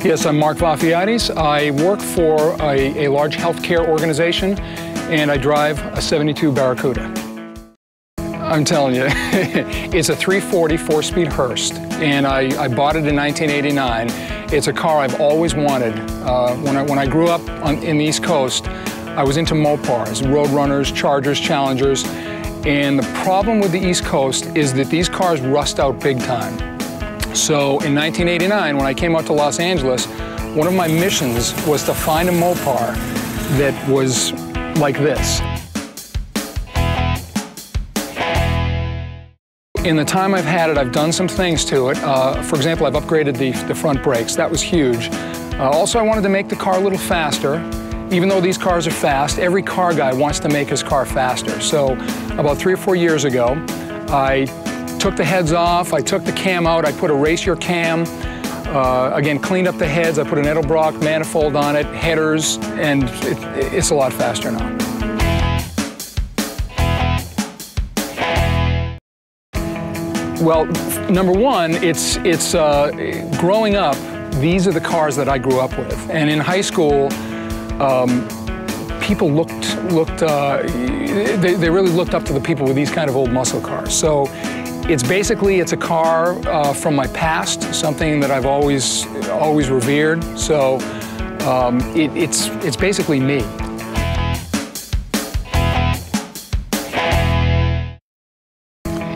Yes, I'm Mark Vafiatis. I work for a large healthcare organization, and I drive a 72 Barracuda. I'm telling you, it's a 340 4-speed Hearst, and I bought it in 1989. It's a car I've always wanted. When I grew up in the East Coast, I was into Mopars, Roadrunners, Chargers, Challengers, and the problem with the East Coast is that these cars rust out big time. So in 1989, when I came out to Los Angeles, one of my missions was to find a Mopar that was like this. In the time I've had it, I've done some things to it. For example, I've upgraded the front brakes. That was huge. Also, I wanted to make the car a little faster. Even though these cars are fast, every car guy wants to make his car faster. So about 3 or 4 years ago, I took the heads off, I took the cam out, I put a racer cam, again, cleaned up the heads, I put an Edelbrock manifold on it, headers, and it's a lot faster now. Well, number one, it's growing up, these are the cars that I grew up with. And in high school, people they really looked up to the people with these kind of old muscle cars. So it's a car from my past, something that I've always revered. So it's basically me.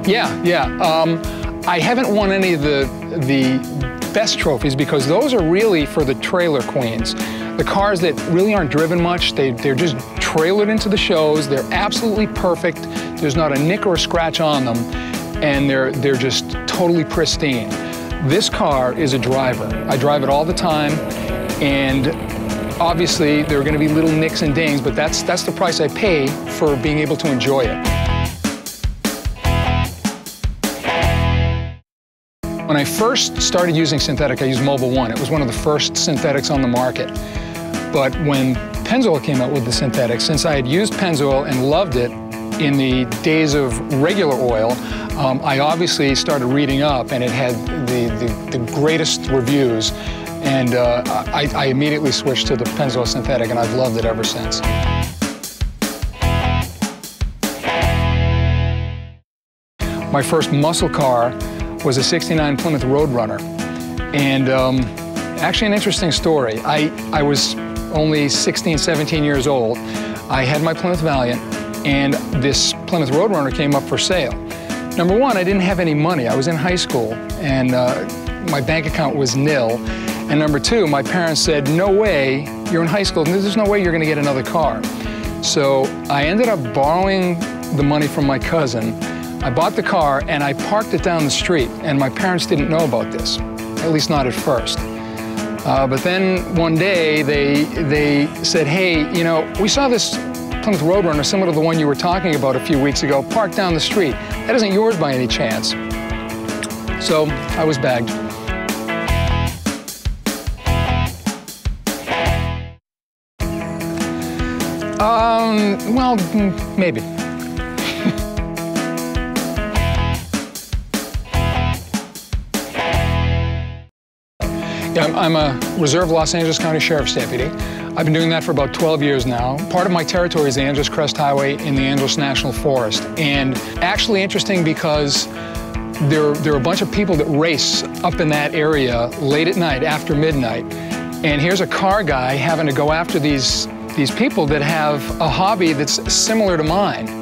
Yeah. I haven't won any of the best trophies because those are really for the trailer queens. The cars that really aren't driven much, they're just trailered into the shows. They're absolutely perfect. There's not a nick or a scratch on them, and they're just totally pristine. This car is a driver. I drive it all the time, and obviously there are going to be little nicks and dings, but that's the price I pay for being able to enjoy it. When I first started using synthetic, I used Mobil 1. It was one of the first synthetics on the market. But when Pennzoil came out with the synthetic, since I had used Pennzoil and loved it in the days of regular oil, I obviously started reading up, and it had the greatest reviews. And I immediately switched to the Pennzoil synthetic, and I've loved it ever since. My first muscle car was a '69 Plymouth Roadrunner. And actually an interesting story. I was only 16, 17 years old. I had my Plymouth Valiant, and this Plymouth Roadrunner came up for sale. Number one, I didn't have any money. I was in high school, and my bank account was nil. And number two, my parents said, no way, you're in high school, there's no way you're gonna get another car. So I ended up borrowing the money from my cousin. I bought the car, and I parked it down the street, and my parents didn't know about this, at least not at first. But then one day, they said, hey, you know, we saw this Plymouth Roadrunner similar to the one you were talking about a few weeks ago, parked down the street. That isn't yours by any chance. So I was bagged. Well, maybe. Yeah, I'm a Reserve Los Angeles County Sheriff's Deputy. I've been doing that for about 12 years now. Part of my territory is the Angeles Crest Highway in the Angeles National Forest. And actually interesting because there are a bunch of people that race up in that area late at night, after midnight. And here's a car guy having to go after these people that have a hobby that's similar to mine.